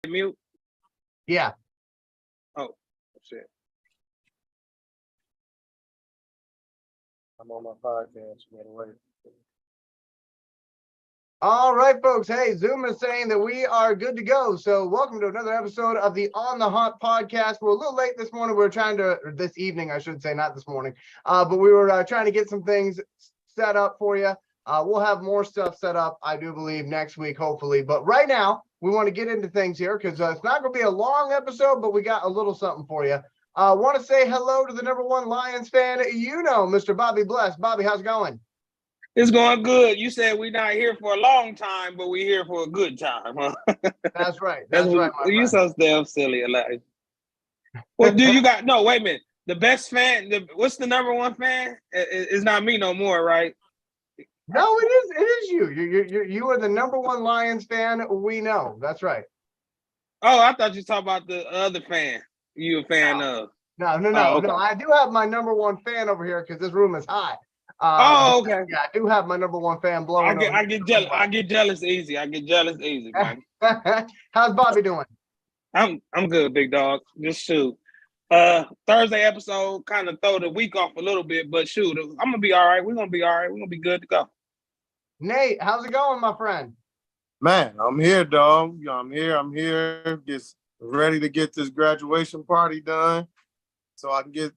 mute? Yeah. Oh, shit. I'm on my podcast. All right, folks. Hey, Zoom is saying that we are good to go. So welcome to another episode of the On the Hunt podcast. We're a little late this morning. This evening, I should say, not this morning. But we were trying to get some things set up for you. We'll have more stuff set up, I do believe, next week, hopefully. But right now, we want to get into things here because it's not going to be a long episode, but we got a little something for you. I want to say hello to the #1 Lions fan, Mr. Bobby Bless. Bobby, how's it going? It's going good. You said we're not here for a long time, but we're here for a good time, huh? That's right. That's right, my You friend. so damn silly. Like, well, do you got no? Wait a minute. The best fan. What's the #1 fan? It's not me no more, right? No, it is. It is you. You are the #1 Lions fan we know. That's right. Oh, I thought you talking about the other fan. You a fan of? No. Okay. No. I do have my #1 fan over here because this room is hot. Okay. Yeah, I do have my #1 fan blowing. I get jealous. I get jealous easy. Man. How's Bobby doing? I'm good, big dog. Just shoot. Thursday episode kind of throw the week off a little bit, but shoot, I'm gonna be all right. We're gonna be all right. We're gonna be good to go. Nate, how's it going, my friend? Man, I'm here, dog. I'm here. Just ready to get this graduation party done, so I can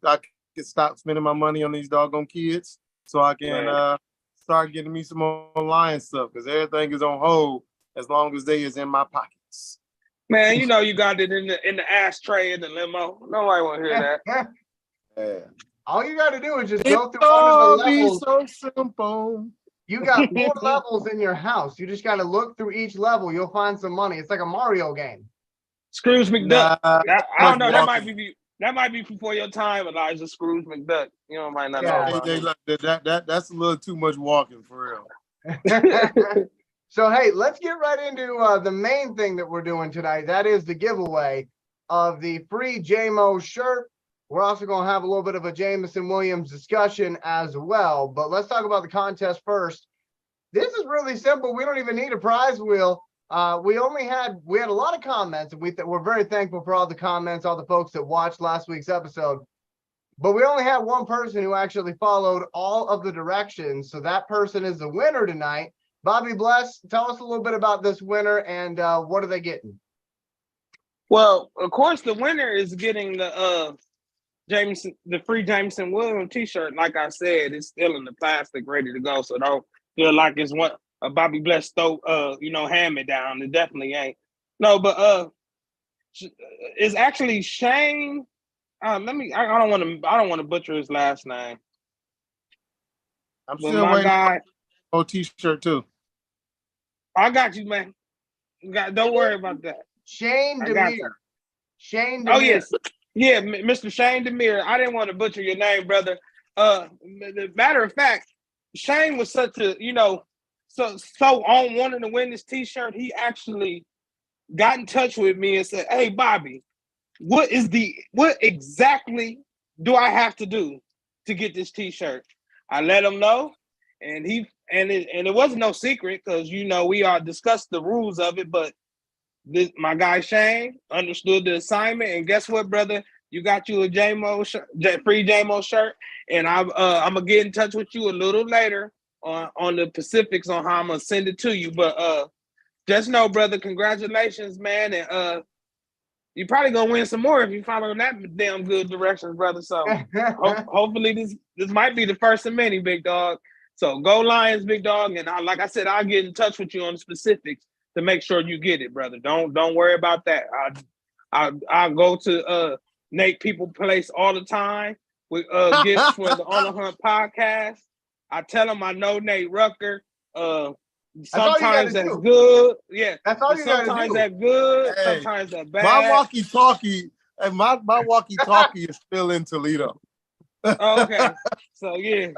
stop spending my money on these doggone kids, so I can start getting me some more Lions stuff because everything is on hold as long as they is in my pockets. Man, you know you got it in the ashtray in the limo. Nobody want to hear that. Yeah. All you got to do is just go through one of the levels. So simple. You got 4 levels in your house. You just got to look through each level. You'll find some money. It's like a Mario game. Scrooge McDuck. I don't know. Walking. That might be before your time, Elijah. Scrooge McDuck. You know, might not know. That's a little too much walking for real. So, hey, let's get right into the main thing that we're doing tonight. That is the giveaway of the free JMO shirt. We're also going to have a little bit of a Jameson Williams discussion as well. But let's talk about the contest first. This is really simple. We don't even need a prize wheel. We had a lot of comments, and we're very thankful for all the comments, all the folks that watched last week's episode. But we only had one person who actually followed all of the directions. So that person is the winner tonight. Bobby Bless, tell us a little bit about this winner and what are they getting? Well, of course, the winner is getting the free Jameson Williams t-shirt. Like I said, it's still in the plastic, ready to go. So don't feel like it's a Bobby Bless hand me down. It definitely ain't. No, but it's actually Shane. I don't want to butcher his last name. I'm still waiting for a t-shirt too. I got you, man. Don't worry about that. Shane Demir. Shane Demir. Oh, yes. Yeah, Mr. Shane Demir. I didn't want to butcher your name, brother. The matter of fact, Shane was such a, so on wanting to win this t-shirt, he actually got in touch with me and said, hey, Bobby, what exactly do I have to do to get this t-shirt? I let him know, and it wasn't no secret because we all discussed the rules of it. But my guy Shane understood the assignment, and guess what, brother? You got you a free JMO shirt, and I'm gonna get in touch with you a little later on the specifics on how I'm gonna send it to you. But just know, brother, congratulations, man, and you're probably gonna win some more if you follow that damn good directions, brother. So hopefully this might be the first of many, big dog. So go Lions, big dog, and like I said, I'll get in touch with you on the specifics to make sure you get it, brother. Don't worry about that. I go to Nate People Place all the time with gifts for the On the Hunt podcast. I tell them I know Nate Rucker. Sometimes that's good. Yeah. That's all you gotta do. Sometimes that's good. Hey, sometimes that's bad. My walkie-talkie is still in Toledo. Okay. So yeah.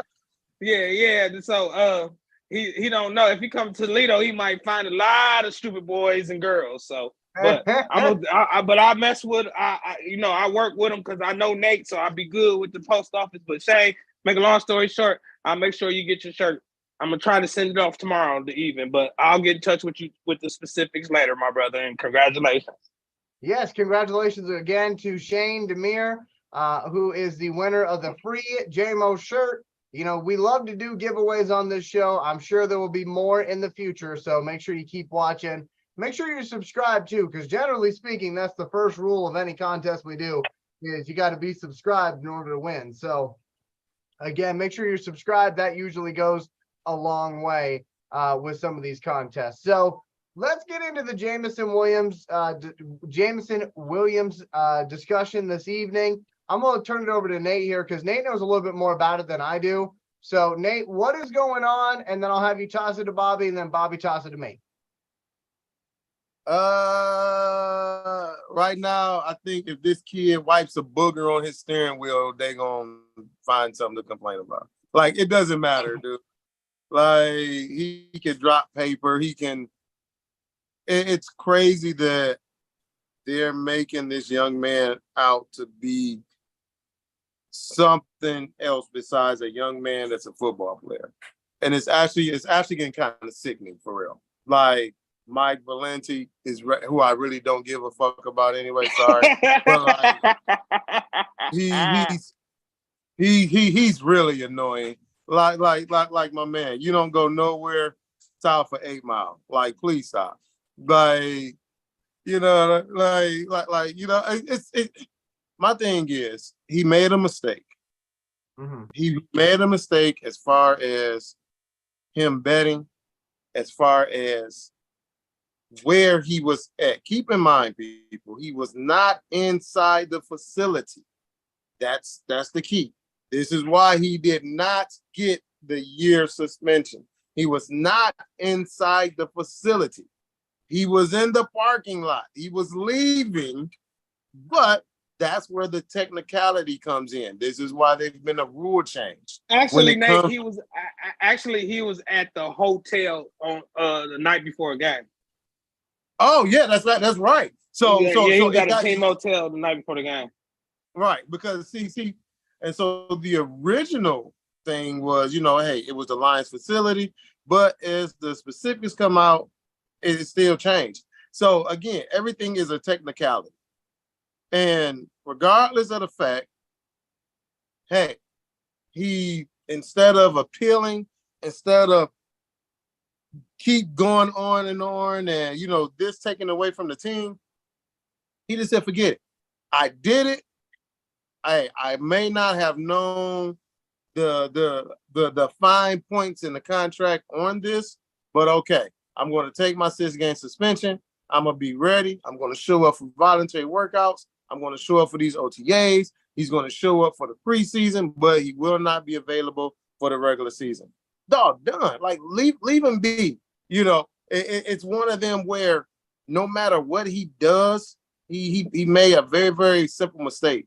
So he don't know. If he comes to Toledo, he might find a lot of stupid boys and girls. So but I mess with I work with him because I know Nate, so I'll be good with the post office. But Shane, make a long story short, I'll make sure you get your shirt. I'm gonna try to send it off tomorrow the evening, but I'll get in touch with you with the specifics later, my brother. And congratulations. Yes, congratulations again to Shane Demir, who is the winner of the free JMO shirt. You know, we love to do giveaways on this show. I'm sure there will be more in the future, so make sure you keep watching. Make sure you subscribe too, because generally speaking, that's the first rule of any contest we do, is you got to be subscribed in order to win. So again, make sure you're subscribed. That usually goes a long way with some of these contests. So let's get into the Jameson Williams discussion this evening. I'm going to turn it over to Nate here because Nate knows a little bit more about it than I do. So Nate, what is going on? And then I'll have you toss it to Bobby, and then Bobby toss it to me. Right now, I think if this kid wipes a booger on his steering wheel, they gonna find something to complain about. Like, it doesn't matter, dude. Like, he can drop paper. He can. It's crazy that they're making this young man out to be something else besides a young man that's a football player. And it's actually getting kind of sickening, for real. Like, Mike Valenti is who I really don't give a fuck about anyway. Sorry, but like, he's really annoying. Like my man, you don't go nowhere south for 8 Mile. Like, please stop. Like, you know, like you know, my thing is, he made a mistake. Mm-hmm. He made a mistake as far as him betting, as far as where he was at. Keep in mind, people, he was not inside the facility. That's the key. This is why he did not get the year suspension. He was not inside the facility. He was in the parking lot. He was leaving, but that's where the technicality comes in. This is why there's been a rule change. Actually, Nate, he was at the hotel on the night before a game. Oh yeah, that's right. That's right. So he was at a team got, hotel the night before the game. Right, because see, and so the original thing was, you know, hey, it was the Lions facility, but as the specifics come out, it still changed. So again, everything is a technicality. And regardless of the fact, hey, he, instead of appealing, instead of keep going on and, you know, this taken away from the team, he just said, forget it. I did it. I may not have known the fine points in the contract on this, but okay, I'm going to take my 6-game suspension. I'm going to be ready. I'm going to show up for voluntary workouts. I'm going to show up for these OTAs. He's going to show up for the preseason, but he will not be available for the regular season. Dog, done. Like, leave him be. You know, it's one of them where no matter what he does, he made a very, very simple mistake.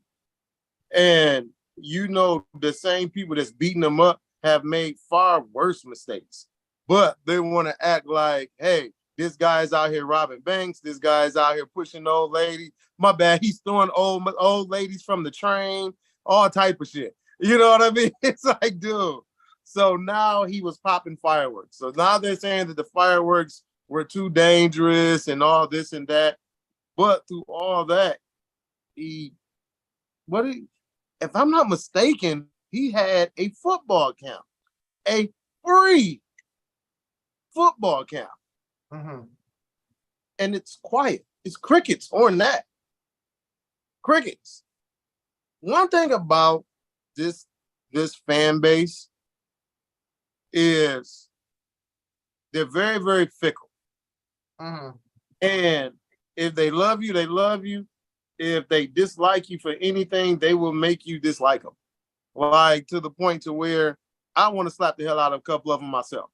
And, you know, the same people that's beating him up have made far worse mistakes. But they want to act like, hey, this guy's out here robbing banks. This guy's out here pushing old ladies. My bad, he's throwing old ladies from the train, all type of shit. You know what I mean? It's like, dude. So now he was popping fireworks. So now they're saying that the fireworks were too dangerous and all this and that. But through all that, if I'm not mistaken, he had a football camp, a free football camp. Mm-hmm. And it's quiet. It's crickets on that. Crickets. One thing about this fan base is they're very, very fickle. Mm-hmm. And if they love you, they love you. If they dislike you for anything, they will make you dislike them. Like, to the point to where I want to slap the hell out of a couple of them myself.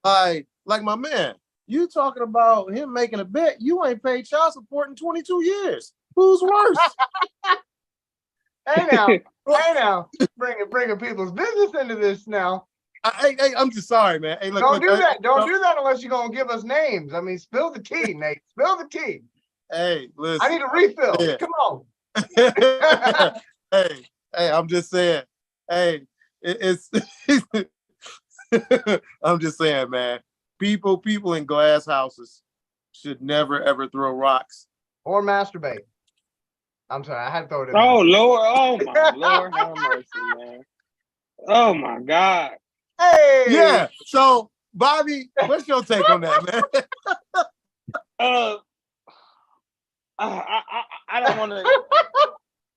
Like my man, you talking about him making a bet, you ain't paid child support in 22 years. Who's worse? Hey now, bringing people's business into this now. I'm just sorry, man. Hey, Don't do that unless you're gonna give us names. I mean, spill the tea, Nate. Spill the tea. Hey, listen. I need a refill. Yeah. Come on. hey, I'm just saying. Hey, it's I'm just saying, man. People in glass houses should never ever throw rocks or masturbate. I'm sorry, I had to throw it in Oh there. Lord, oh my Lord, have mercy, man. Oh my God. Hey, Yeah. So, Bobby, what's your take on that, man? I don't want to.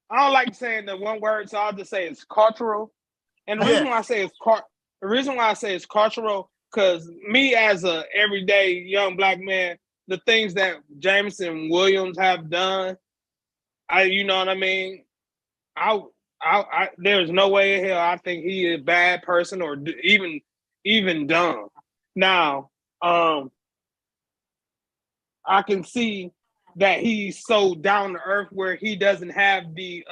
I don't like saying the one word, so I'll just say it's cultural. And the reason why I say it's cultural, because me as a everyday young black man, the things that Jameson Williams have done, you know what I mean. There's no way in hell I think he is a bad person or even dumb. Now, I can see that he's so down to earth where he doesn't have the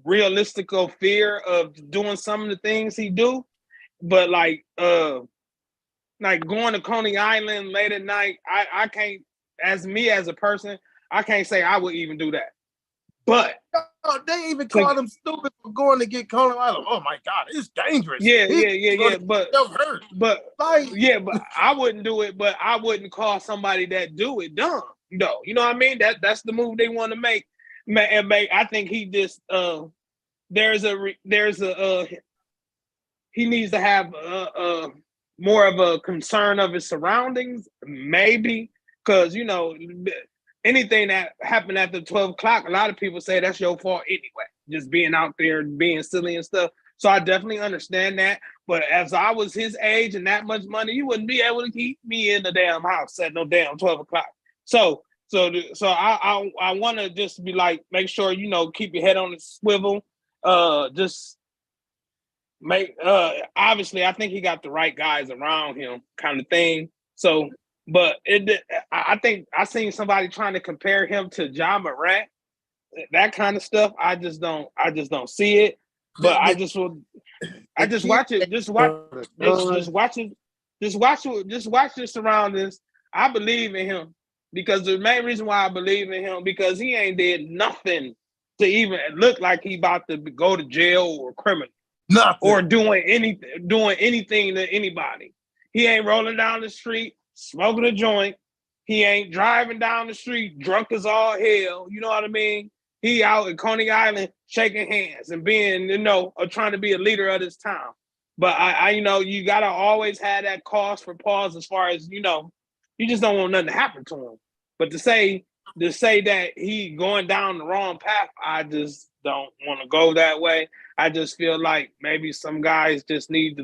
realistical fear of doing some of the things he do, but like going to Coney Island late at night, I can't, as me as a person, I can't say I would even do that. But they even called him stupid for going to get Coney Island. Oh my God, it's dangerous. Yeah. But like, but I wouldn't do it. But I wouldn't call somebody that do it dumb. No, you know what I mean. That's the move they want to make. And I think he just he needs to have more of a concern of his surroundings, maybe, because anything that happened after 12 o'clock, a lot of people say that's your fault anyway, just being out there and being silly and stuff. So I definitely understand that. But as I was his age and that much money, you wouldn't be able to keep me in the damn house at no damn 12 o'clock. So I want to just be like, make sure, keep your head on the swivel. Just make, obviously, I think he got the right guys around him kind of thing. So, but I think I seen somebody trying to compare him to Ja Morant, that kind of stuff. I just don't see it. But just watch it. Just watch your surroundings. I believe in him because the main reason why I believe in him, because he ain't did nothing to even look like he about to go to jail or criminal. Nothing. Or doing anything to anybody. He ain't rolling down the street smoking a joint. He ain't driving down the street drunk as all hell. You know what I mean? He out in Coney Island shaking hands and being, trying to be a leader of this town. But I you gotta always have that cause for pause as far as, you just don't want nothing to happen to him. But to say that he going down the wrong path, I just don't want to go that way. I just feel like maybe some guys just need to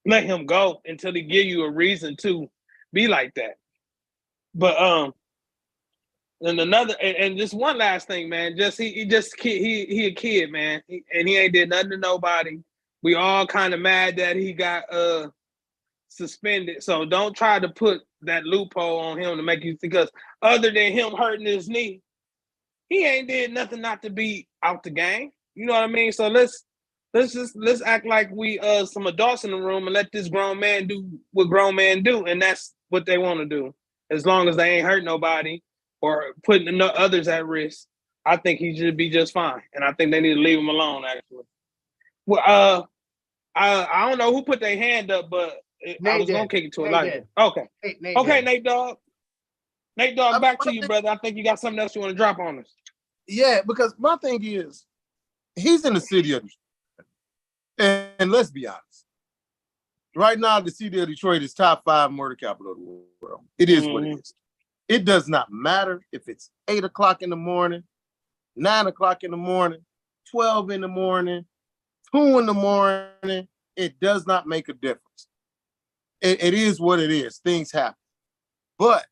let him go until he give you a reason to be like that. But and just one last thing, man. Just he a kid, man, and he ain't did nothing to nobody. We all kind of mad that he got suspended. So don't try to put that loophole on him to make you think, because other than him hurting his knee, he ain't did nothing not to be out the game. You know what I mean? So let's act like we some adults in the room and let this grown man do what grown men do, and that's what they want to do. As long as they ain't hurt nobody or putting others at risk, I think he should be just fine. And I think they need to leave him alone, actually. Well, I don't know who put their hand up, but I was gonna kick it to a light. Okay. Nate Dogg. Nate Dogg, back to you, brother. I think you got something else you want to drop on us. Yeah, because my thing is, he's in the city of Detroit. And let's be honest. Right now, the city of Detroit is top 5 murder capital of the world. It is what it is. It does not matter if it's 8 o'clock in the morning, 9 o'clock in the morning, 12 in the morning, 2 in the morning. It does not make a difference. It is what it is. Things happen. But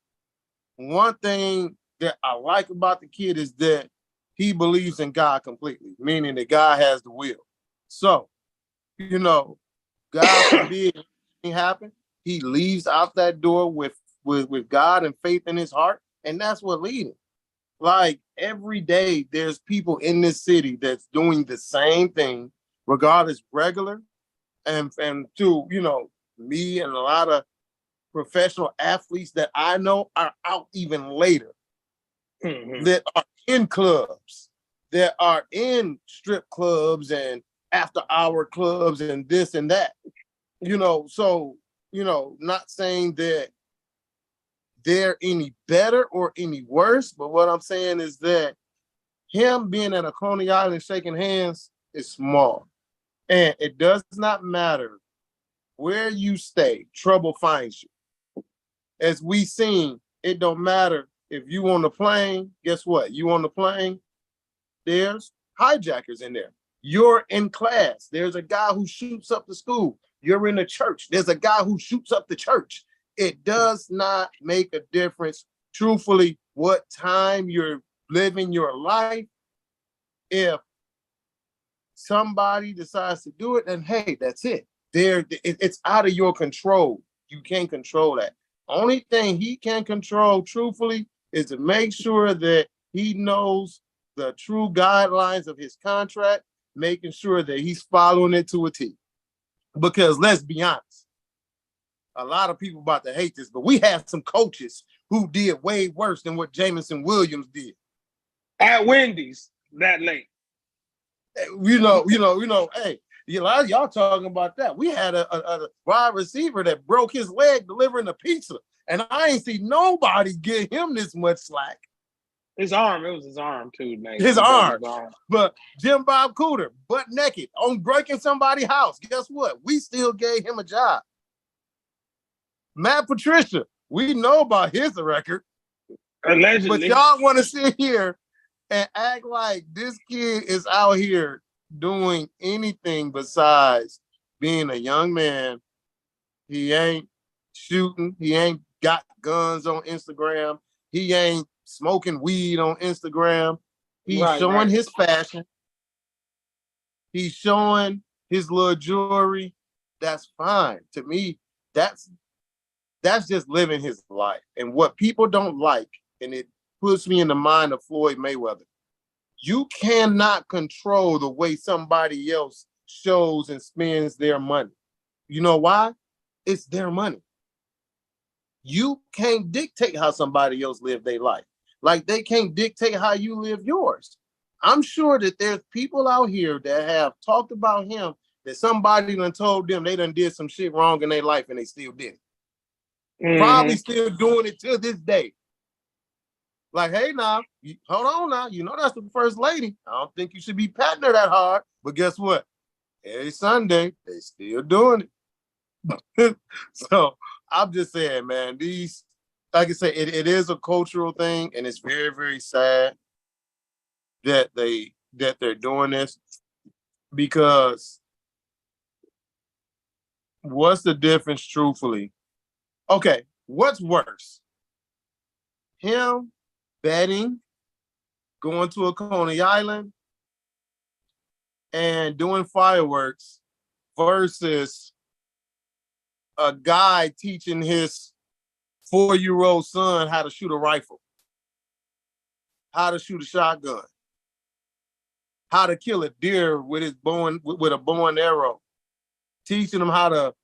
one thing that I like about the kid is that he believes in God completely, meaning that God has the will. So, God forbid anything happen, he leaves out that door with God and faith in his heart, and that's what leads him. Like every day, there's people in this city that's doing the same thing, regardless regular, and to me and a lot of professional athletes that I know are out even later, that are in clubs, that are in strip clubs and after-hour clubs and this and that. So, not saying that they're any better or any worse. But what I'm saying is that him being at a Coney Island shaking hands is small. And it does not matter where you stay, trouble finds you. As we seen, it don't matter if you on the plane, guess what? You on the plane, there's hijackers in there. You're in class. There's a guy who shoots up the school. You're in a church. There's a guy who shoots up the church. It does not make a difference, truthfully, what time you're living your life. If somebody decides to do it, then hey, that's it. It's out of your control. You can't control that. Only thing he can control, truthfully, is to make sure that he knows the true guidelines of his contract, making sure that he's following it to a T. Because let's be honest, a lot of people about to hate this, but we had some coaches who did way worse than what Jameson Williams did. At Wendy's that late. Hey, a lot of y'all talking about that. We had a wide receiver that broke his leg delivering a pizza, and I ain't see nobody give him this much slack. His arm, it was his arm too, man. His arm. But Jim Bob Cooter, butt naked, on breaking somebody's house. Guess what? We still gave him a job. Matt Patricia, we know about his record. Allegedly. But y'all want to sit here and act like this kid is out here doing anything besides being a young man. He ain't shooting. He ain't got guns on Instagram. He ain't smoking weed on Instagram. He's showing his fashion. He's showing his little jewelry. That's fine. To me, that's just living his life. And what people don't like, and it puts me in the mind of Floyd Mayweather, you cannot control the way somebody else shows and spends their money. You know why? It's their money. You can't dictate how somebody else live their life. Like they can't dictate how you live yours. I'm sure that there's people out here that have talked about him that somebody done told them they done did some shit wrong in their life and they still did it. Mm-hmm. Probably still doing it to this day. Like, hey, now, hold on now. You know that's the first lady. I don't think you should be patting her that hard. But guess what? Every Sunday, they still doing it. So I'm just saying, man, these, like I say, it is a cultural thing, and it's very, very sad that they're doing this, because what's the difference, truthfully? Okay, what's worse? Him betting, going to a Coney Island, and doing fireworks versus a guy teaching his 4-year-old son how to shoot a rifle, how to shoot a shotgun, how to kill a deer with a bow and arrow, teaching him how to,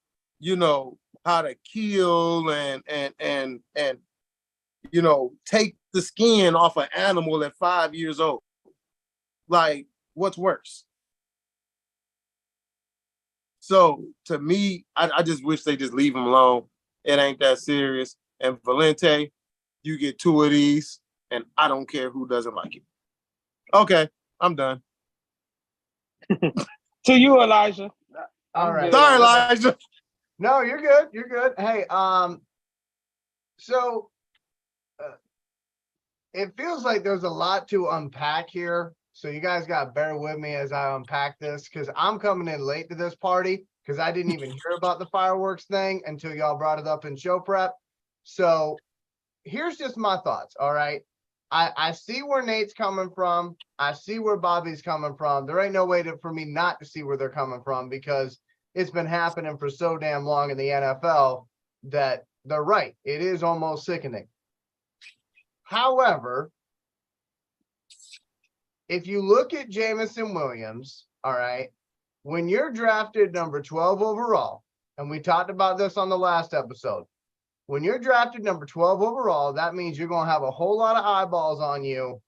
how to kill and take the skin off an animal at 5 years old. Like, what's worse? So to me, I just wish they just leave him alone. It ain't that serious. And Valente, you get 2 of these, and I don't care who doesn't like it. Okay, I'm done. To you, Elijah. All right. Sorry, Elijah. No, you're good. You're good. Hey, so it feels like there's a lot to unpack here. So you guys got to bear with me as I unpack this, because I'm coming in late to this party because I didn't even hear about the fireworks thing until y'all brought it up in show prep. So here's just my thoughts. All right. I see where Nate's coming from. I see where Bobby's coming from. There ain't no way for me not to see where they're coming from, because it's been happening for so damn long in the NFL that they're right. It is almost sickening. However, if you look at Jameson Williams, all right, when you're drafted number 12 overall, and we talked about this on the last episode, when you're drafted number 12 overall, that means you're going to have a whole lot of eyeballs on you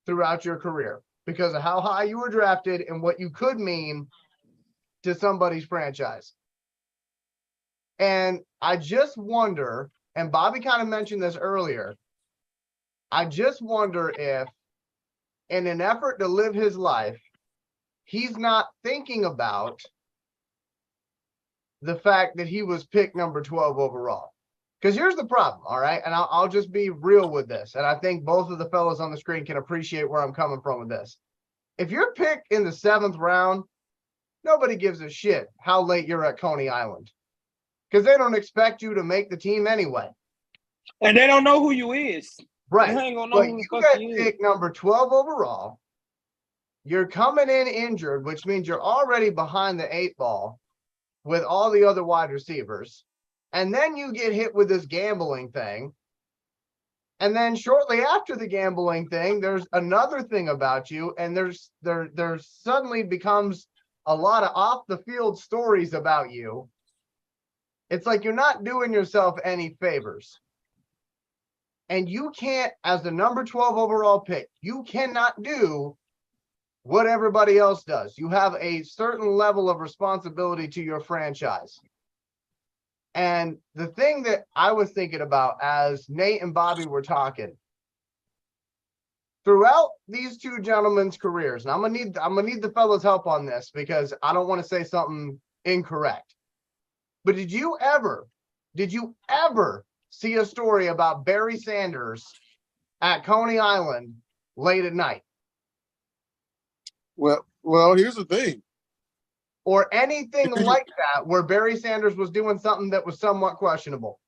throughout your career because of how high you were drafted and what you could mean to somebody's franchise. And I just wonder and Bobby kind of mentioned this earlier, I just wonder if, in an effort to live his life, he's not thinking about the fact that he was picked number 12 overall. Because here's the problem, all right? And I'll just be real with this. And I think both of the fellows on the screen can appreciate where I'm coming from with this. If you're picked in the 7th round, nobody gives a shit how late you're at Coney Island. Because they don't expect you to make the team anyway. And they don't know who you is. Right. They ain't gonna know But who the you fuck get you is. picked number 12 overall. You're coming in injured, which means you're already behind the 8 ball with all the other wide receivers. And then you get hit with this gambling thing. And then shortly after the gambling thing, there's another thing about you. And there suddenly becomes a lot of off the field stories about you. It's like you're not doing yourself any favors. And you can't, as the number 12 overall pick, you cannot do what everybody else does. You have a certain level of responsibility to your franchise. And the thing that I was thinking about as Nate and Bobby were talking, throughout these two gentlemen's careers, and I'm gonna need the fellas' help on this because I don't want to say something incorrect. But did you ever see a story about Barry Sanders at Coney Island late at night? Well, here's the thing. Or anything like that where Barry Sanders was doing something that was somewhat questionable?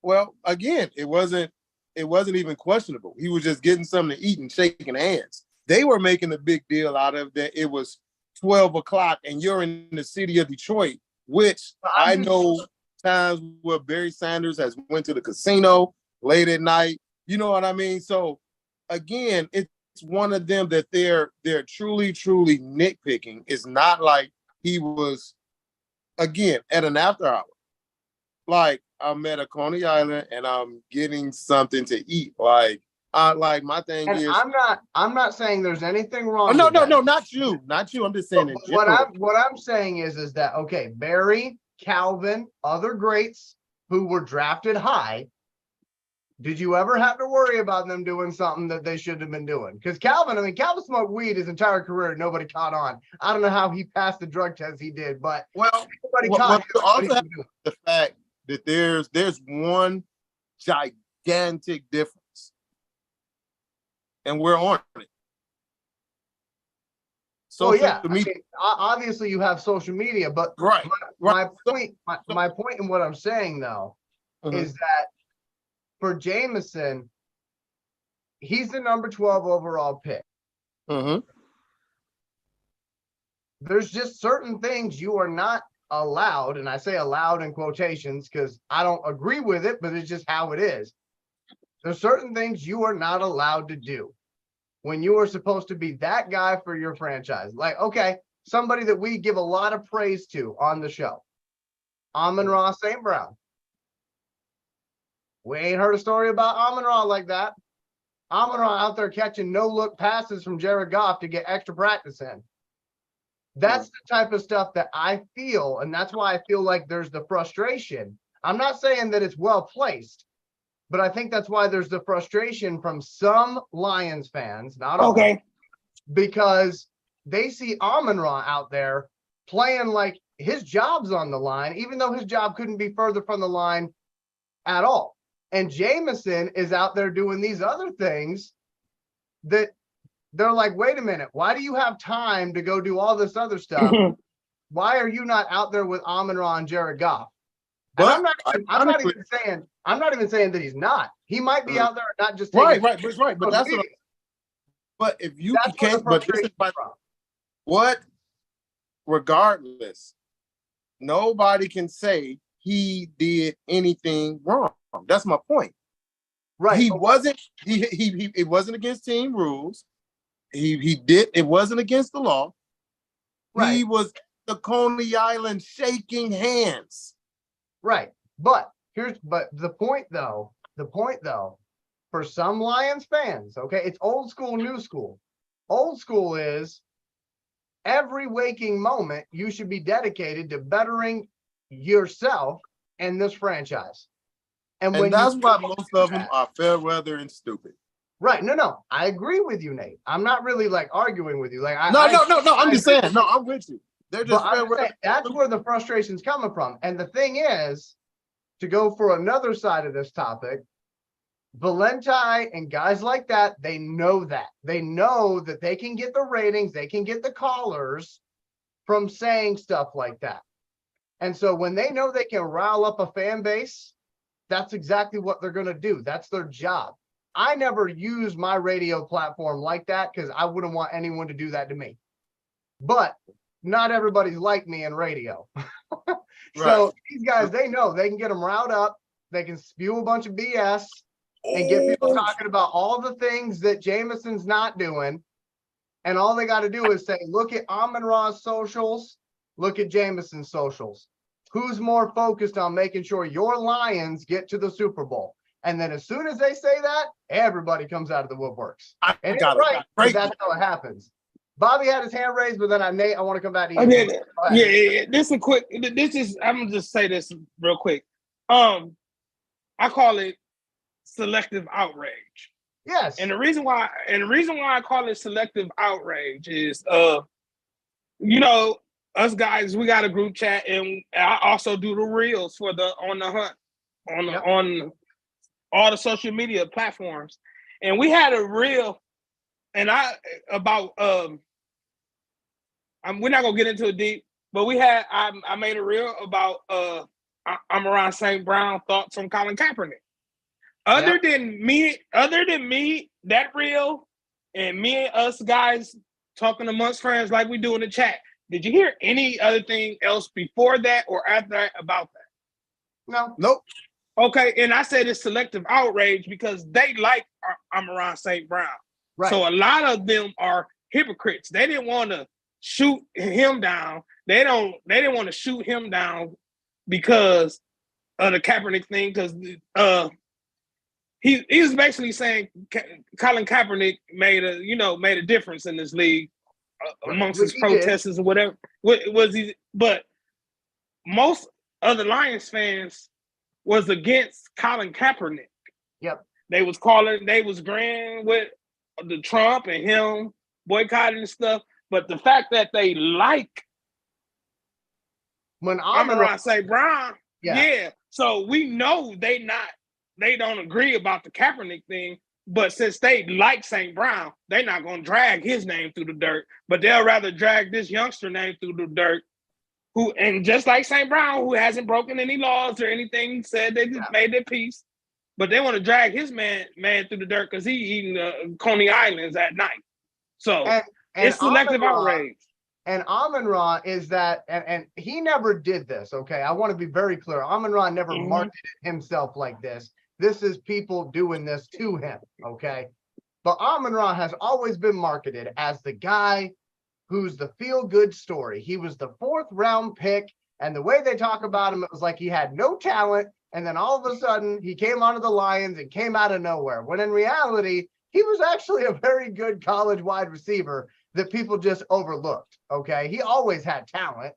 Well, again, it wasn't even questionable. He was just getting something to eat and shaking hands. They were making a big deal out of that. It was 12 o'clock and you're in the city of Detroit, which I know times where Barry Sanders has went to the casino late at night. You know what I mean? So again, it's one of them that they're truly nitpicking. It's not like he was, again, at an after hour. Like, I'm at a Coney Island and I'm getting something to eat. Like my thing and is, I'm not saying there's anything wrong. No, with that. not you. I'm just saying in general. What I'm saying is that, okay, Barry, Calvin, other greats who were drafted high, did you ever have to worry about them doing something that they shouldn't have been doing? Because Calvin smoked weed his entire career and nobody caught on. I don't know how he passed the drug test he did, but you also have the fact that there's one gigantic difference, and we're on it. So obviously you have social media, but my point in what I'm saying though is that for Jameson, he's the number 12 overall pick. There's just certain things you are not allowed, and I say allowed in quotations because I don't agree with it, but it's just how it is. There's certain things you are not allowed to do when you are supposed to be that guy for your franchise. Like, okay, somebody that we give a lot of praise to on the show, Amon-Ra St. Brown. We ain't heard a story about Amon-Ra like that. Amon-Ra out there catching no-look passes from Jared Goff to get extra practice in. That's the type of stuff that I feel, and that's why I feel like there's the frustration. I'm not saying that it's well-placed, but I think that's why there's the frustration from some Lions fans, not all, because they see Amon-Ra out there playing like his job's on the line, even though his job couldn't be further from the line at all. And Jameson is out there doing these other things that they're like, wait a minute, why do you have time to go do all this other stuff? Why are you not out there with Amon-Ra and Jared Goff? But and I'm not even saying that he's not. He might be out there and not just taking right. But that's what. But if you can't, but this is what. Regardless, nobody can say he did anything wrong. That's my point. Right. He wasn't. He it wasn't against team rules. It wasn't against the law. Right. He was at the Coney Island shaking hands. Right. But the point though, for some Lions fans, okay, it's old school, new school. Old school is every waking moment you should be dedicated to bettering yourself and this franchise. And And that's why most of them are fair weather and stupid. right. No, I agree with you, Nate. I'm not really like arguing with you. Like No. I'm just saying. No, I'm with you. They're just but fair weather. that's where the frustration's coming from. And the thing is, to go for another side of this topic, Valenti and guys like that, they know that. They know that they can get the ratings, they can get the callers from saying stuff like that. And so when they know they can rile up a fan base, that's exactly what they're going to do. That's their job. I never use my radio platform like that because I wouldn't want anyone to do that to me. But not everybody's like me in radio. So these guys, they know they can get them riled up. They can spew a bunch of BS and get people talking about all the things that Jameson's not doing. And all they got to do is say, look at Amon-Ra's socials, look at Jameson's socials. Who's more focused on making sure your Lions get to the Super Bowl? And then as soon as they say that, everybody comes out of the woodworks. And it's right, but that's how it happens. Bobby had his hand raised, but then Nate, I want to come back to you. Yeah. This is quick. I'm gonna just say this real quick. I call it selective outrage. Yes. And the reason why I call it selective outrage is, us guys, we got a group chat, and I also do the reels for on the hunt on all the social media platforms. And we had a reel, and we're not gonna get into it deep, but I made a reel about Amon-Ra St. Brown thoughts on Colin Kaepernick. Other than me, that reel, and me and us guys talking amongst friends like we do in the chat, did you hear any other thing else before that or after that about that? No. Nope. Okay, and I said it's selective outrage because they like Amon-Ra St. Brown. Right. So a lot of them are hypocrites. They didn't want to shoot him down. They didn't want to shoot him down because of the Kaepernick thing, because he was basically saying Colin Kaepernick made a difference in this league amongst his protesters or whatever. Was he? But most other Lions fans was against Colin Kaepernick. Yep. They was agreeing with the Trump and him boycotting and stuff. But the fact that they like when Amon-Ra St. Brown, so we know they don't agree about the Kaepernick thing. But since they like St. Brown, they're not going to drag his name through the dirt. But they'll rather drag this youngster name through the dirt, and just like St. Brown, who hasn't broken any laws or anything, said they just made their peace. But they want to drag his man through the dirt because he eating Coney Islands at night. So it's selective outrage. And Amon-Ra is that, and he never did this, okay? I want to be very clear. Amon-Ra never marketed himself like this. This is people doing this to him, okay? But Amon-Ra has always been marketed as the guy who's the feel-good story. He was the 4th round pick, and the way they talk about him, it was like he had no talent, and then all of a sudden, he came onto the Lions and came out of nowhere, when in reality, he was actually a very good college wide receiver that people just overlooked, okay? He always had talent,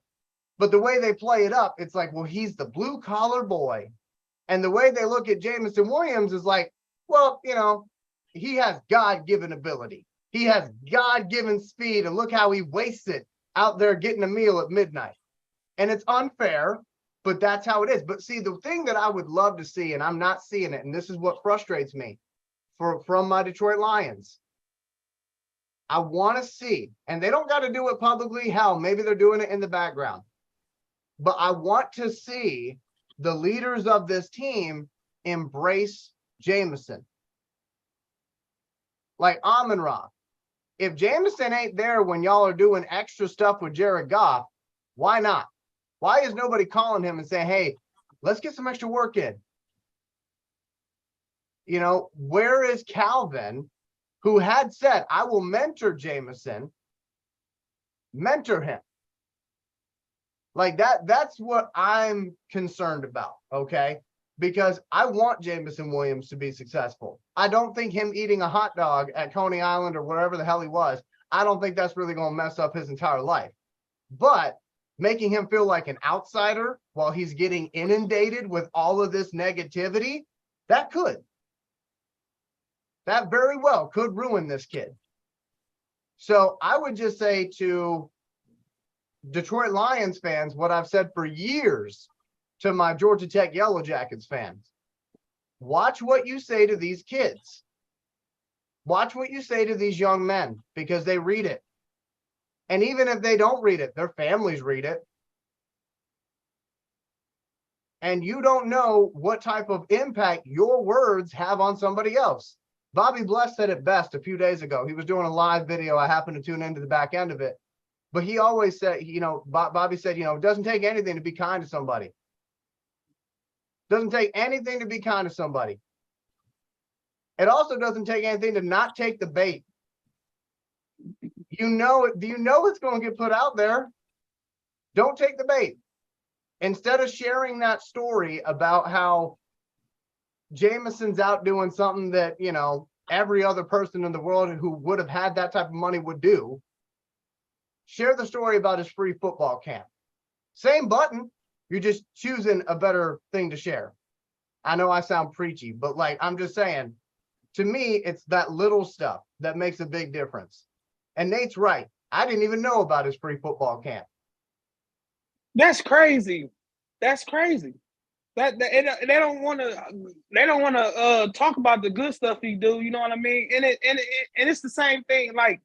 but the way they play it up, it's like, well, he's the blue-collar boy. And the way they look at Jameson Williams is like, well, he has God-given ability. He has God-given speed, and look how he wastes it out there getting a meal at midnight. And it's unfair, but that's how it is. But see, the thing that I would love to see, and I'm not seeing it, and this is what frustrates me from my Detroit Lions, I want to see, and they don't got to do it publicly. Hell, maybe they're doing it in the background. But I want to see the leaders of this team embrace Jameson. Like Amon-Ra. If Jameson ain't there when y'all are doing extra stuff with Jared Goff, why not? Why is nobody calling him and saying, hey, let's get some extra work in? Where is Calvin, who had said, I will mentor Jameson, mentor him? Like that's what I'm concerned about, okay? Because I want Jameson Williams to be successful. I don't think him eating a hot dog at Coney Island or wherever the hell he was, I don't think that's really going to mess up his entire life. But making him feel like an outsider while he's getting inundated with all of this negativity, That very well could ruin this kid. So I would just say to Detroit Lions fans what I've said for years to my Georgia Tech Yellow Jackets fans. Watch what you say to these kids. Watch what you say to these young men, because they read it. And even if they don't read it, their families read it. And you don't know what type of impact your words have on somebody else. Bobby Bless said it best a few days ago. He was doing a live video. I happened to tune into the back end of it. But he always said, Bobby said, it doesn't take anything to be kind to somebody. Doesn't take anything to be kind to somebody. It also doesn't take anything to not take the bait. Do you know it's going to get put out there? Don't take the bait. Instead of sharing that story about how Jameson's out doing something that, every other person in the world who would have had that type of money would do, share the story about his free football camp. Same button, you're just choosing a better thing to share. I know I sound preachy, but I'm just saying, to me, it's that little stuff that makes a big difference. And Nate's right. I didn't even know about his free football camp. That's crazy. That's crazy. They don't want to talk about the good stuff he do. You know what I mean? And it's the same thing. Like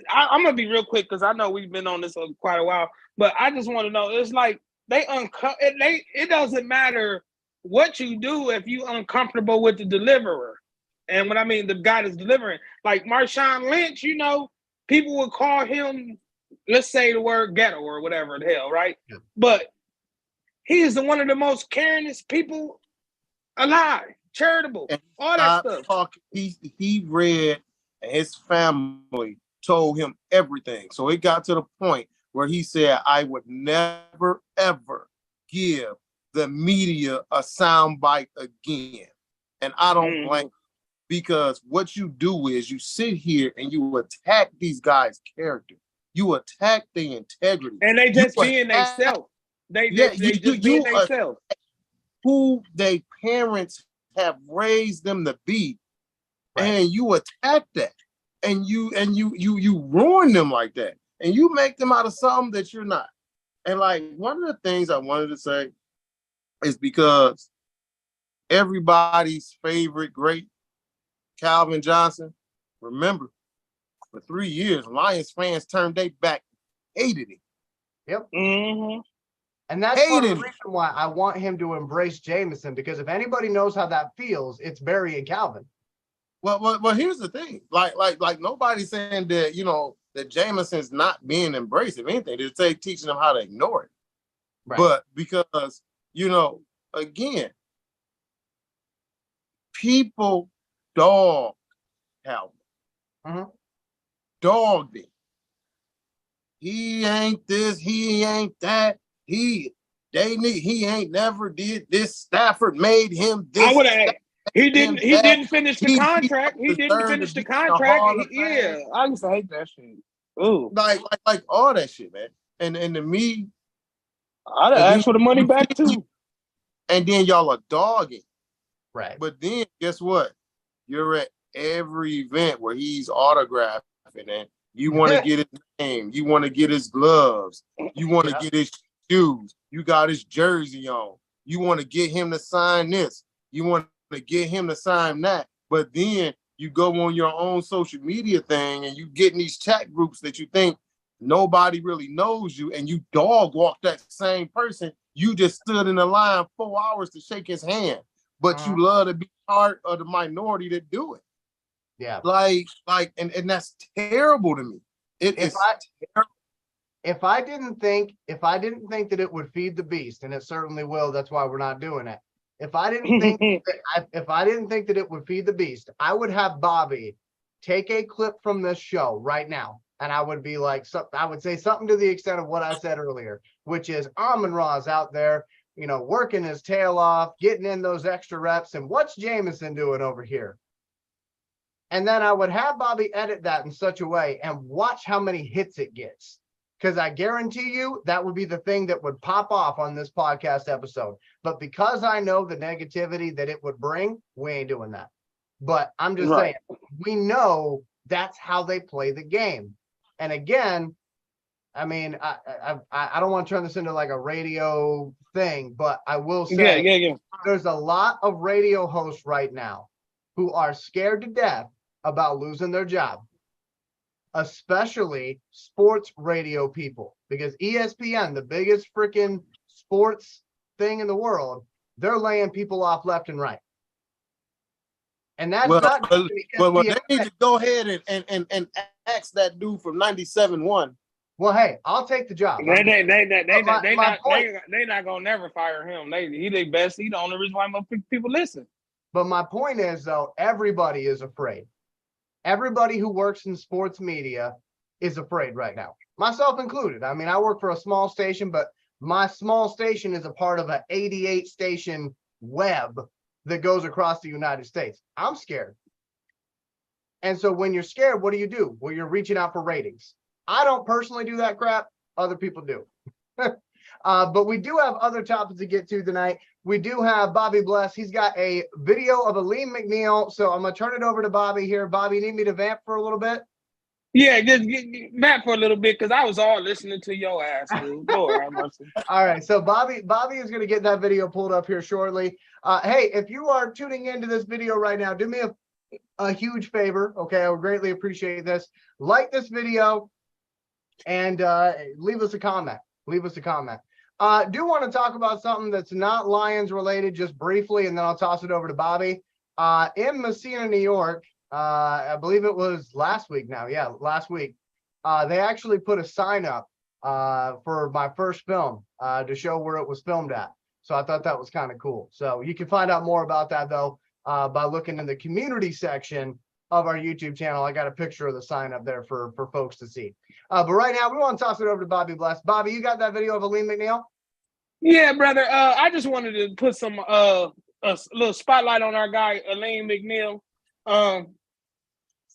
I'm gonna be real quick because I know we've been on this for quite a while. But I just want to know. It's like it doesn't matter what you do if you uncomfortable with the deliverer. And what I mean, the guy that's delivering, like Marshawn Lynch, people would call him, let's say the word ghetto or whatever the hell, right? Yeah. But he is one of the most caringest people alive, charitable, and all that stuff. He read, and his family told him everything. So it got to the point where he said, I would never, ever give the media a soundbite again. And I don't blame him. Because what you do is you sit here and you attack these guys' character. You attack their integrity. And they just being themselves. They just being themselves. Who their parents have raised them to be. Right. And you attack that. And you ruin them like that. And you make them out of something that you're not. And one of the things I wanted to say is because everybody's favorite great Calvin Johnson, remember, for 3 years, Lions fans turned their back, hated him. Yep. Mm-hmm. And that's part of the reason why I want him to embrace Jameson, because if anybody knows how that feels, it's Barry and Calvin. Well, here's the thing. Like nobody's saying that, that Jameson's not being embraced. If anything, they're teaching them how to ignore it. Right. But because, again, people dogged Calvin. Mm-hmm. Dogged him. He ain't this, he ain't that. He ain't never did this. Stafford made him this. I would have. He didn't finish the contract. He didn't finish the contract. Yeah, I used to hate that shit. Ooh, like all that shit, man. And to me, I'd ask for the money back too. And then y'all are dogging, right? But then guess what? You're at every event where he's autographing, and you want to get his name, you want to get his gloves, you want to get his shoes, you got his jersey on, you want to get him to sign this, you want to get him to sign that. But then you go on your own social media thing and you get in these chat groups that you think nobody really knows you, and you dog walk that same person. You just stood in the line 4 hours to shake his hand, but you love to be part of the minority that do it. Yeah. And that's terrible to me. If I didn't think that it would feed the beast, and it certainly will, that's why we're not doing it. If I didn't think that it would feed the beast, I would have Bobby take a clip from this show right now, and I would be like, I would say something to the extent of what I said earlier, which is Amon-Ra's out there, working his tail off, getting in those extra reps, and what's Jameson doing over here? And then I would have Bobby edit that in such a way and watch how many hits it gets. because I guarantee you that would be the thing that would pop off on this podcast episode. But because I know the negativity that it would bring, we ain't doing that. But I'm just saying, we know that's how they play the game. And again, I mean, I don't want to turn this into like a radio thing, but I will say there's a lot of radio hosts right now who are scared to death about losing their job, especially sports radio people, because ESPN, the biggest freaking sports thing in the world, they're laying people off left and right. And that's not but they need to go ahead and ask that dude from 97.1. Well, hey, I'll take the job. They not gonna never fire him. He the best. He the only reason why most people listen. But my point is, though, everybody is afraid. Everybody who works in sports media is afraid right now, myself included. I mean, I work for a small station, but my small station is a part of an 88 station web that goes across the United States. I'm scared. And so when you're scared, what do? Well, you're reaching out for ratings. I don't personally do that crap. Other people do. But we do have other topics to get to tonight. We do have Bobby Bless. He's got a video of Alim McNeil. So I'm going to turn it over to Bobby here. Bobby, need me to vamp for a little bit? Yeah, just vamp for a little bit because I was all listening to your ass, dude. Lord, all right. So Bobby is going to get that video pulled up here shortly. Hey, if you are tuning into this video right now, do me a huge favor. Okay, I would greatly appreciate this. Like this video and leave us a comment. Do want to talk about something that's not Lions related just briefly, and then I'll toss it over to Bobby. In Messina, New York, I believe it was last week now. Yeah, last week. They actually put a sign up for my first film to show where it was filmed at. So I thought that was kind of cool. So you can find out more about that, though, by looking in the community section of our YouTube channel. I got a picture of the sign up there for folks to see. But right now, we want to toss it over to Bobby Bless. Bobby, you got that video of Alim McNeil? Yeah, brother. I just wanted to put some a little spotlight on our guy Alim McNeil.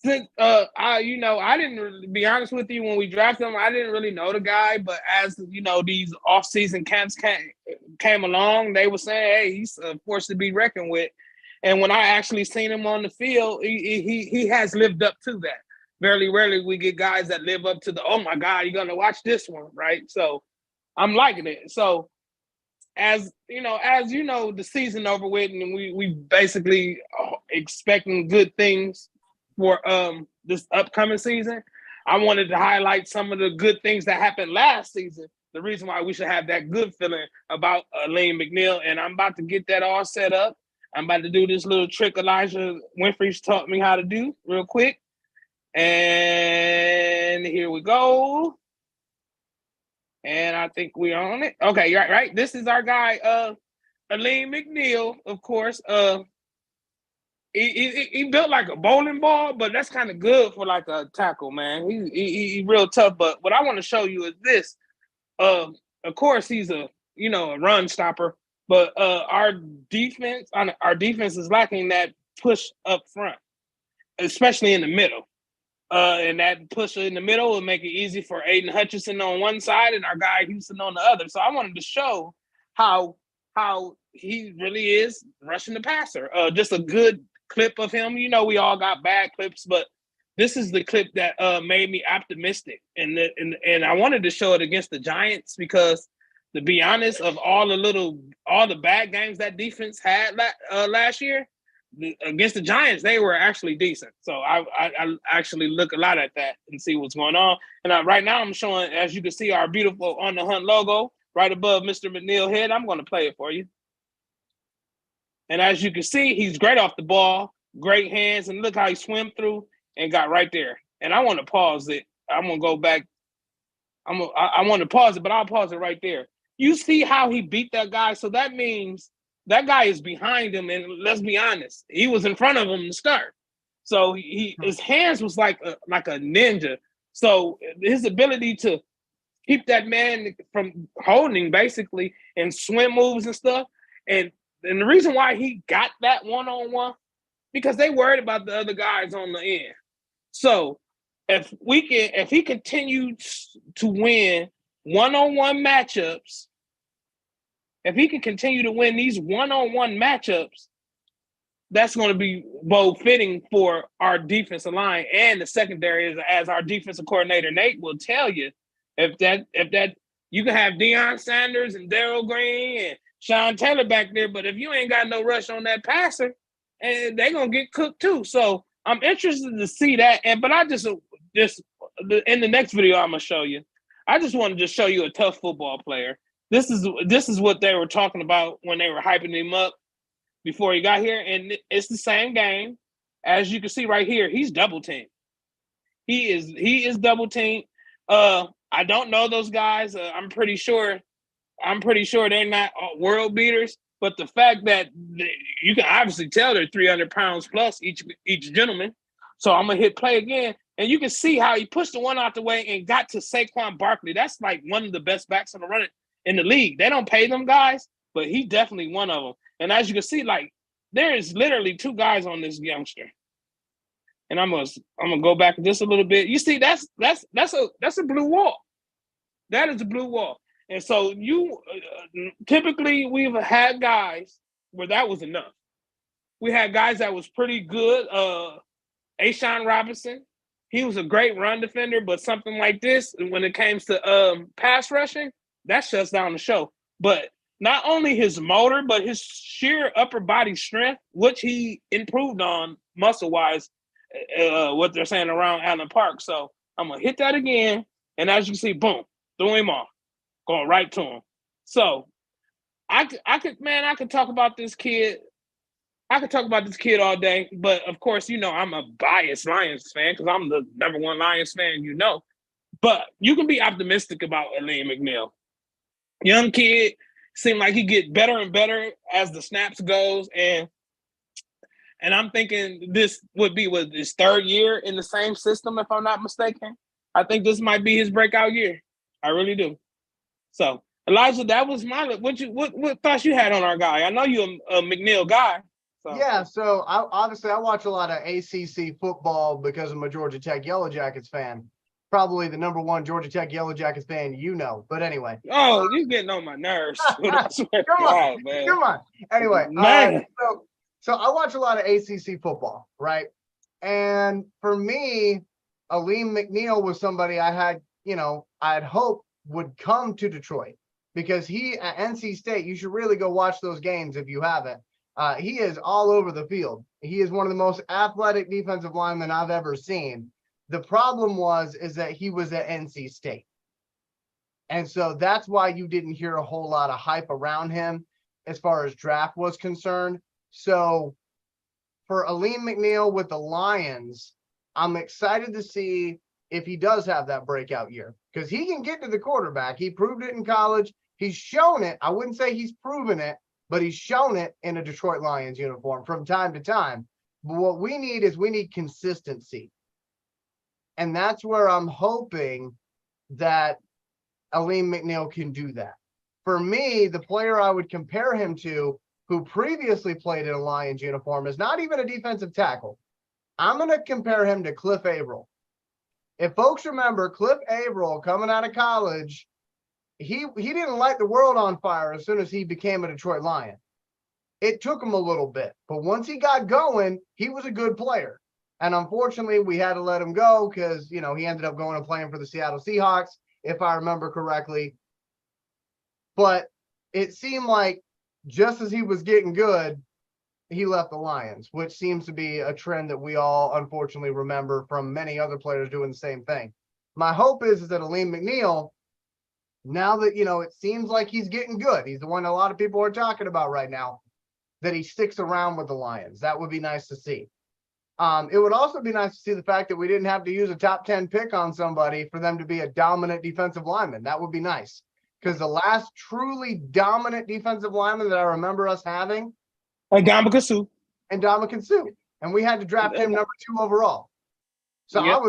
Since I didn't really, be honest with you, when we drafted him, I didn't really know the guy, but as you know, these off-season camps came along, they were saying, hey, he's a force to be reckoned with. And when I actually seen him on the field, he has lived up to that. Very rarely we get guys that live up to the, oh my God, you're gonna watch this one, right? So I'm liking it. So as you know, the season over with, and we basically expecting good things for this upcoming season. I wanted to highlight some of the good things that happened last season. The reason why we should have that good feeling about Alim McNeil, and I'm about to get that all set up. I'm about to do this little trick Elijah Winfrey's taught me how to do real quick. And here we go. And I think we're on it. Okay, right. This is our guy, Alim McNeil, of course. He built like a bowling ball, but that's kind of good for like a tackle, man. He real tough. But what I want to show you is this. Of course, he's a run stopper, but our defense is lacking that push up front, especially in the middle. And that push in the middle will make it easy for Aiden Hutchinson on one side and our guy Houston on the other. So I wanted to show how he really is rushing the passer. Just a good clip of him. We all got bad clips, but this is the clip that made me optimistic. And I wanted to show it against the Giants because, to be honest, of all the bad games that defense had last year, against the Giants, they were actually decent. So I actually look a lot at that and see what's going on. And right now I'm showing, as you can see, our beautiful On the Hunt logo right above Mr. McNeil's head. I'm going to play it for you. And as you can see, he's great off the ball, great hands, and look how he swam through and got right there. And I want to pause it. I'm going to go back. I want to pause it, but I'll pause it right there. You see how he beat that guy? So that means that guy is behind him, and let's be honest, he was in front of him to start. So his hands was like a ninja. So his ability to keep that man from holding, basically, and swim moves and stuff. And the reason why he got that one-on-one, because they worried about the other guys on the end. So if he continues to win one-on-one matchups, if he can continue to win these one-on-one matchups, that's going to be both fitting for our defensive line and the secondary, as our defensive coordinator Nate will tell you. If that you can have Deion Sanders and Darryl Green and Sean Taylor back there, but if you ain't got no rush on that passer, and they're gonna get cooked too. So I'm interested to see that. But I just in the next video I'm gonna show you. I just wanted to show you a tough football player. This is what they were talking about when they were hyping him up before he got here, and it's the same game. As you can see right here, he's double teamed. He is double teamed. I don't know those guys. I'm pretty sure they're not world beaters. But the fact that you can obviously tell they're 300 pounds plus each gentleman. So I'm gonna hit play again, and you can see how he pushed the one out the way and got to Saquon Barkley. That's like one of the best backs on the run in the league. They don't pay them guys, but he's definitely one of them. And as you can see, like there is literally two guys on this youngster. And I'm gonna go back just a little bit. You see, that's a blue wall. That is a blue wall. And so typically we've had guys where that was enough. We had guys that was pretty good. Ashawn Robinson, he was a great run defender, but something like this, when it comes to pass rushing, that shuts down the show. But not only his motor, but his sheer upper body strength, which he improved on muscle-wise, what they're saying around Allen Park. So I'm going to hit that again. And as you can see, boom, threw him off, going right to him. So I could talk about this kid. I could talk about this kid all day, but of course, I'm a biased Lions fan because I'm the number one Lions fan, But you can be optimistic about Alim McNeil. Young kid, seemed like he get better and better as the snaps goes, and I'm thinking this would be his third year in the same system, if I'm not mistaken. I think this might be his breakout year. I really do. So, Elijah, that was what thoughts you had on our guy? I know you're a McNeil guy. So. Yeah, so I watch a lot of ACC football because I'm a Georgia Tech Yellow Jackets fan. Probably the number one Georgia Tech Yellow Jackets fan, But anyway. Oh, you're getting on my nerves. Come on. Anyway, man. So I watch a lot of ACC football, right? And for me, Alim McNeil was somebody I had hoped would come to Detroit because he at NC State, you should really go watch those games if you haven't. He is all over the field. He is one of the most athletic defensive linemen I've ever seen. The problem is that he was at NC State. And so that's why you didn't hear a whole lot of hype around him as far as draft was concerned. So for Alim McNeil with the Lions, I'm excited to see if he does have that breakout year because he can get to the quarterback. He proved it in college. He's shown it. I wouldn't say he's proven it, but he's shown it in a Detroit Lions uniform from time to time. But what we need consistency. And that's where I'm hoping that Alim McNeil can do that. For me, the player I would compare him to, who previously played in a Lions uniform, is not even a defensive tackle. I'm going to compare him to Cliff Averill. If folks remember, Cliff Averill coming out of college, he didn't light the world on fire as soon as he became a Detroit Lion. It took him a little bit, but once he got going, he was a good player. And unfortunately, we had to let him go because, he ended up going and playing for the Seattle Seahawks, if I remember correctly. But it seemed like just as he was getting good, he left the Lions, which seems to be a trend that we all unfortunately remember from many other players doing the same thing. My hope is that Alim McNeil, now that, it seems like he's getting good, he's the one a lot of people are talking about right now, that he sticks around with the Lions. That would be nice to see. It would also be nice to see the fact that we didn't have to use a top 10 pick on somebody for them to be a dominant defensive lineman. That would be nice. Because the last truly dominant defensive lineman that I remember us having, Ndamukong Suh. And we had to draft him number 2 overall. So yep.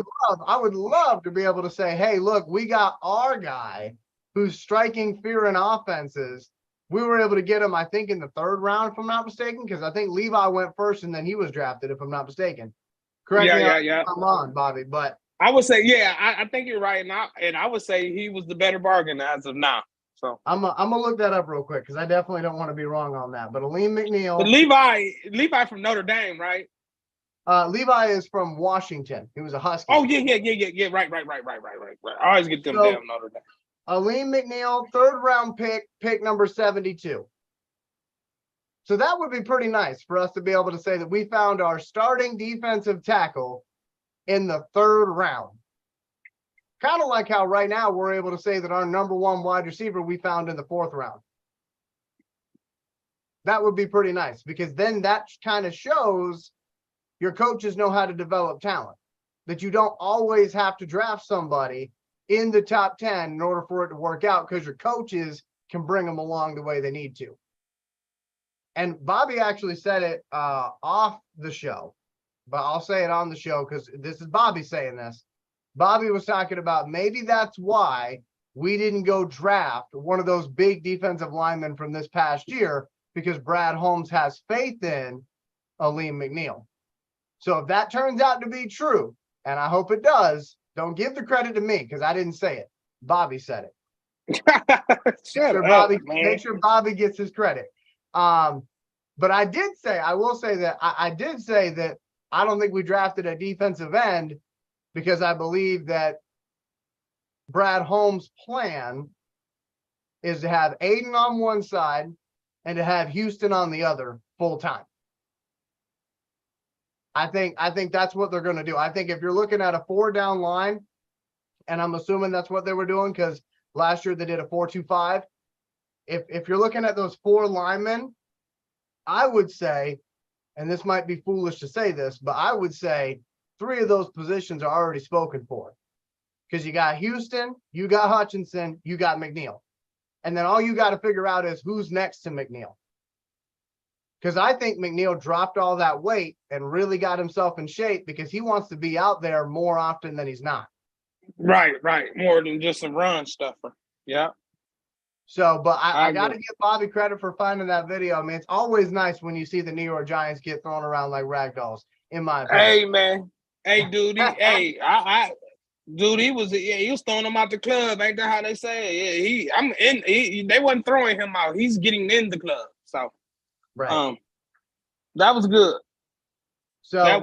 I would love to be able to say, hey, look, we got our guy who's striking fear in offenses. We were able to get him, I think, in the 3rd round, if I'm not mistaken, because I think Levi went first and then he was drafted, if I'm not mistaken. Correct me if I'm on, Bobby. But I would say, yeah, I think you're right, and I would say he was the better bargain as of now. So I'm gonna look that up real quick because I definitely don't want to be wrong on that. But Alim but McNeil, Levi from Notre Dame, right? Levi is from Washington. He was a Husky. Oh yeah. Right. I always get them damn Notre Dame. Alim McNeil, 3rd round pick number 72. So that would be pretty nice for us to be able to say that we found our starting defensive tackle in the 3rd round. Kind of like how right now we're able to say that our number 1 wide receiver we found in the 4th round. That would be pretty nice because then that kind of shows your coaches know how to develop talent, that you don't always have to draft somebody in the top 10 in order for it to work out because your coaches can bring them along the way they need to. And Bobby actually said it off the show, but I'll say it on the show because this is Bobby saying this. Bobby was talking about maybe that's why we didn't go draft one of those big defensive linemen from this past year because Brad Holmes has faith in Alim McNeil. So if that turns out to be true, and I hope it does, don't give the credit to me because I didn't say it. Bobby said it. Make sure Bobby gets his credit. But I will say that I did say that I don't think we drafted a defensive end because I believe that Brad Holmes' plan is to have Aiden on one side and to have Houston on the other full time. I think that's what they're going to do. I think if you're looking at a 4-down line, and I'm assuming that's what they were doing because last year they did a 4-2-5. If you're looking at those 4 linemen, I would say, and this might be foolish to say this, but I would say 3 of those positions are already spoken for because you got Houston, you got Hutchinson, you got McNeil. And then all you got to figure out is who's next to McNeil. Because I think McNeil dropped all that weight and really got himself in shape because he wants to be out there more often than he's not. Right. More than just a run stuffer. Yeah. So, but I got to give Bobby credit for finding that video. I mean, it's always nice when you see the New York Giants get thrown around like rag dolls, in my opinion. Hey, man. Hey, dude. He was throwing him out the club. Ain't that how they say? Yeah, they wasn't throwing him out. He's getting in the club. So, right. That was good. So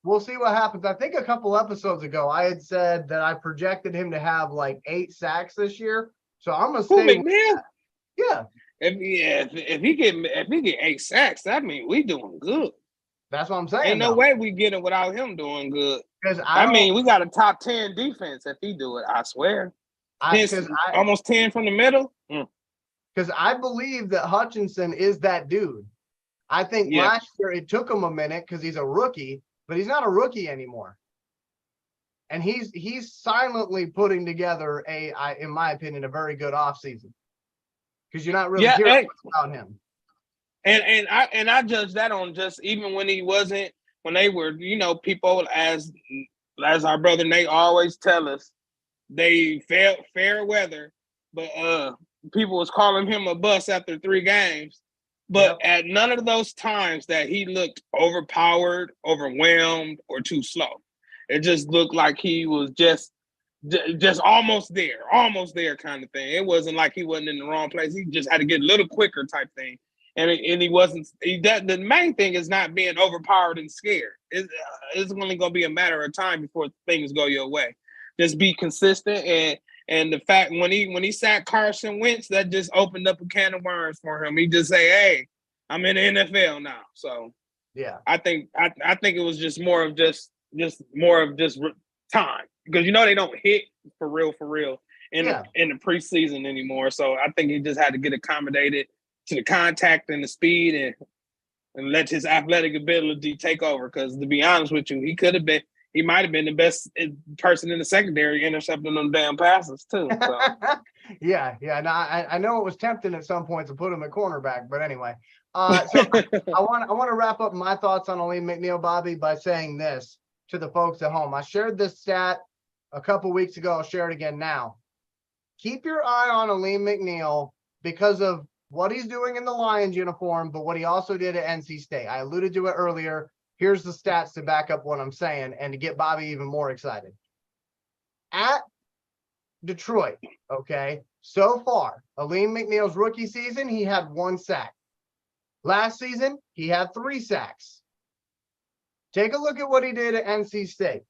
we'll see what happens. I think a couple episodes ago, I had said that I projected him to have like 8 sacks this year. So I'm gonna say, yeah. If he get 8 sacks, that means we doing good. That's what I'm saying. Ain't no way we get it without him doing good. Because we got a top 10 defense if he do it. I swear. Almost 10 from the middle. Because I believe that Hutchinson is that dude. I think last year it took him a minute because he's a rookie, but he's not a rookie anymore. And he's silently putting together in my opinion, a very good offseason. Because you're not really hearing much about him. And I judge that on just even when they were, people as our brother Nate always tell us, they fair weather, but people was calling him a bust after 3 games. But at none of those times that he looked overpowered, overwhelmed, or too slow. It just looked like he was just almost there kind of thing. It wasn't like he wasn't in the wrong place. He just had to get a little quicker type thing. And he wasn't. The main thing is not being overpowered and scared. It's only going to be a matter of time before things go your way. Just be consistent, and the fact when he sacked Carson Wentz, that just opened up a can of worms for him. He just say, "Hey, I'm in the NFL now." So yeah, I think it was just more of time because they don't hit for real in the preseason anymore. So I think he just had to get accommodated to the contact and the speed and let his athletic ability take over. Because to be honest with you, he might have been the best person in the secondary intercepting them damn passes too. So. Yeah. No, I know it was tempting at some points to put him at cornerback, but anyway. So I want to wrap up my thoughts on Alim McNeil, Bobby, by saying this to the folks at home. I shared this stat a couple weeks ago. I'll share it again now. Keep your eye on Alim McNeil because of what he's doing in the Lions uniform, but what he also did at NC State. I alluded to it earlier. Here's the stats to back up what I'm saying and to get Bobby even more excited. At Detroit, okay, so far, Alim McNeil's rookie season, he had 1 sack. Last season, he had 3 sacks. Take a look at what he did at NC State.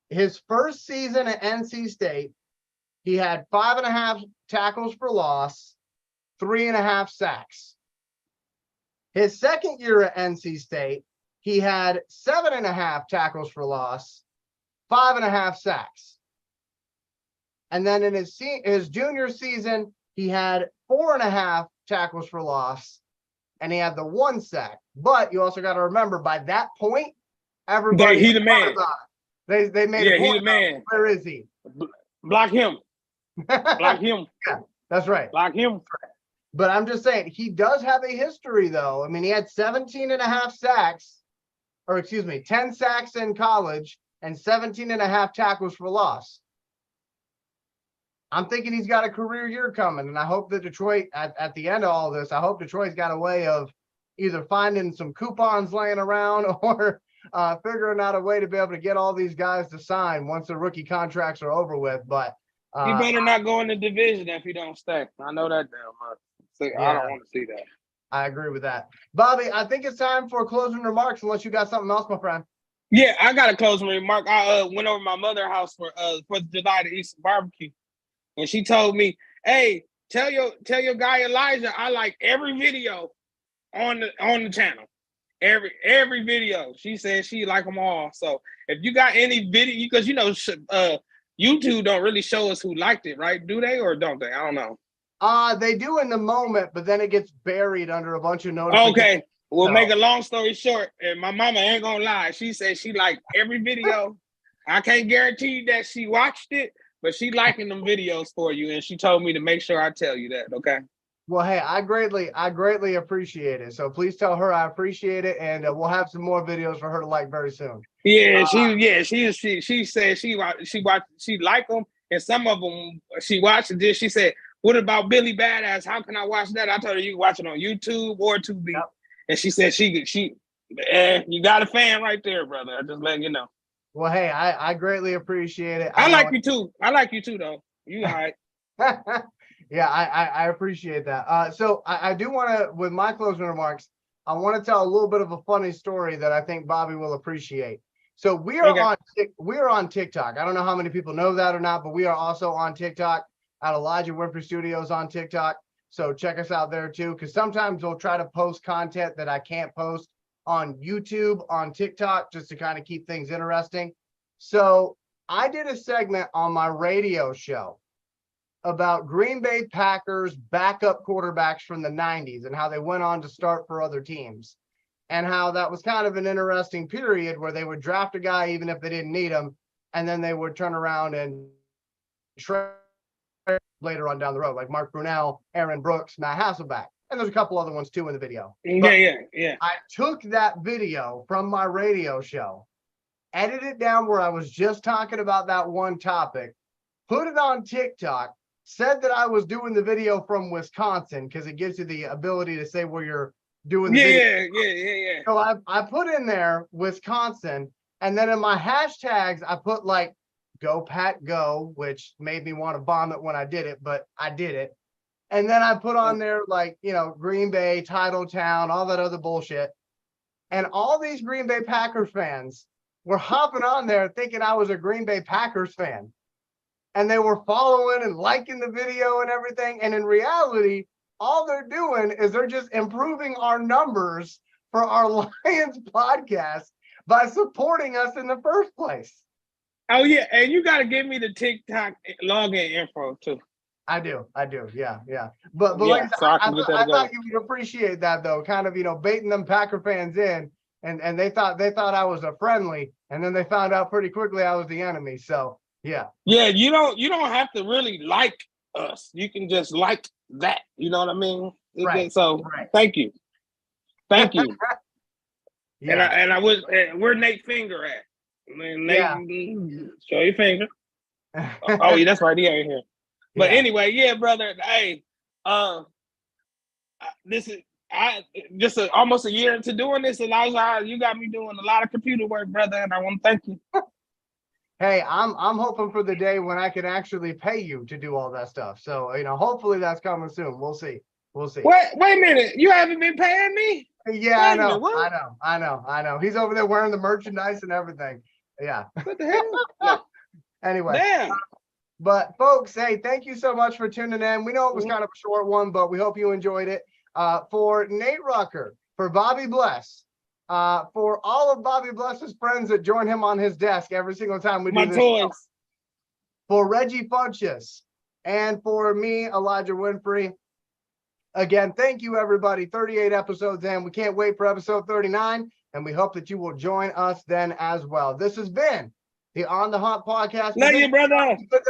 His first season at NC State, he had 5.5 tackles for loss, 3.5 sacks. His second year at NC State, he had 7.5 tackles for loss, 5.5 sacks. And then in his junior season, he had 4.5 tackles for loss, and he had the 1 sack. But you also got to remember, by that point, everybody He the man. They made a point. He the man. Where is he? Block him. Block him. Yeah, that's right. Block him. But I'm just saying, he does have a history, though. I mean, he had 17.5 sacks, or excuse me, 10 sacks in college and 17.5 tackles for loss. I'm thinking he's got a career year coming, and I hope that Detroit, at the end of all this, I hope Detroit's got a way of either finding some coupons laying around or figuring out a way to be able to get all these guys to sign once the rookie contracts are over with. But he better not go in the division if he don't stay. I know that damn much. I don't want to see that. I agree with that. Bobby, I think it's time for closing remarks, unless you got something else, my friend. Yeah, I got a closing remark. I went over to my mother's house for 4th of July to eat some barbecue. And she told me, hey, tell your guy Elijah I like every video on the channel. Every video. She said she like them all. So if you got any video, because YouTube don't really show us who liked it, right? Do they or don't they? I don't know. They do in the moment, but then it gets buried under a bunch of notifications. Okay. We'll make a long story short, and my mama ain't gonna lie. She said she liked every video. I can't guarantee that she watched it, but she liking them videos for you, and she told me to make sure I tell you that, okay? Well, hey, I greatly appreciate it. So please tell her I appreciate it, and we'll have some more videos for her to like very soon. Yeah, she said she liked them, and some of them she watched it. She said, "What about Billy Badass? How can I watch that?" I told her you can watch it on YouTube or Tubi, and she said you got a fan right there, brother. I just letting you know. Well, hey, I greatly appreciate it. I like you too. I like you too, though. You all right. Yeah, I appreciate that. So I do want to, with my closing remarks, I want to tell a little bit of a funny story that I think Bobby will appreciate. So we are on TikTok. I don't know how many people know that or not, but we are also on TikTok at Elijah Winfrey Studios on TikTok. So check us out there too, because sometimes we'll try to post content that I can't post on YouTube, on TikTok, just to kind of keep things interesting. So I did a segment on my radio show about Green Bay Packers backup quarterbacks from the 90s and how they went on to start for other teams, and how that was kind of an interesting period where they would draft a guy even if they didn't need him, and then they would turn around and trade later on down the road, like Mark Brunell, Aaron Brooks, Matt Hasselbeck. And there's a couple other ones too in the video. Yeah. I took that video from my radio show, edited it down where I was just talking about that one topic, put it on TikTok, said that I was doing the video from Wisconsin because it gives you the ability to say where you're doing the video. Yeah. So I put in there Wisconsin, and then in my hashtags, I put like Go Pack Go, which made me want to bomb it when I did it, but I did it. And then I put on there like, Green Bay, Titletown, all that other bullshit. And all these Green Bay Packers fans were hopping on there thinking I was a Green Bay Packers fan. And they were following and liking the video and everything. And in reality, all they're doing is they're just improving our numbers for our Lions podcast by supporting us in the first place. Oh, yeah. And you got to give me the TikTok login info, too. I do. Yeah. But like I thought you would appreciate that, though, kind of, baiting them Packer fans in. And they thought I was a friendly. And then they found out pretty quickly I was the enemy. So. Yeah, you don't have to really like us. You can just like that. You know what I mean? Right. So thank you. Yeah. And I was where Nate Finger at? Nate, show your finger. Oh yeah, that's right. He ain't here. But anyway, yeah, brother. Hey, this is just almost a year into doing this, Elijah. You got me doing a lot of computer work, brother, and I want to thank you. Hey, I'm hoping for the day when I can actually pay you to do all that stuff. So, hopefully that's coming soon. We'll see. We'll see. Wait a minute. You haven't been paying me? Yeah, Wait I a minute, know. what? I know. He's over there wearing the merchandise and everything. Yeah. What the hell? No. Anyway. Damn. But folks, hey, thank you so much for tuning in. We know it was kind of a short one, but we hope you enjoyed it. For Nate Rucker, for Bobby Bless, for all of Bobby Bless's friends that join him on his desk every single time we do this show, for Reggie Funches, and for me, Elijah Winfrey. Again, thank you, everybody. 38 episodes in. We can't wait for episode 39, and we hope that you will join us then as well. This has been the On the Hunt podcast. Love you, brother.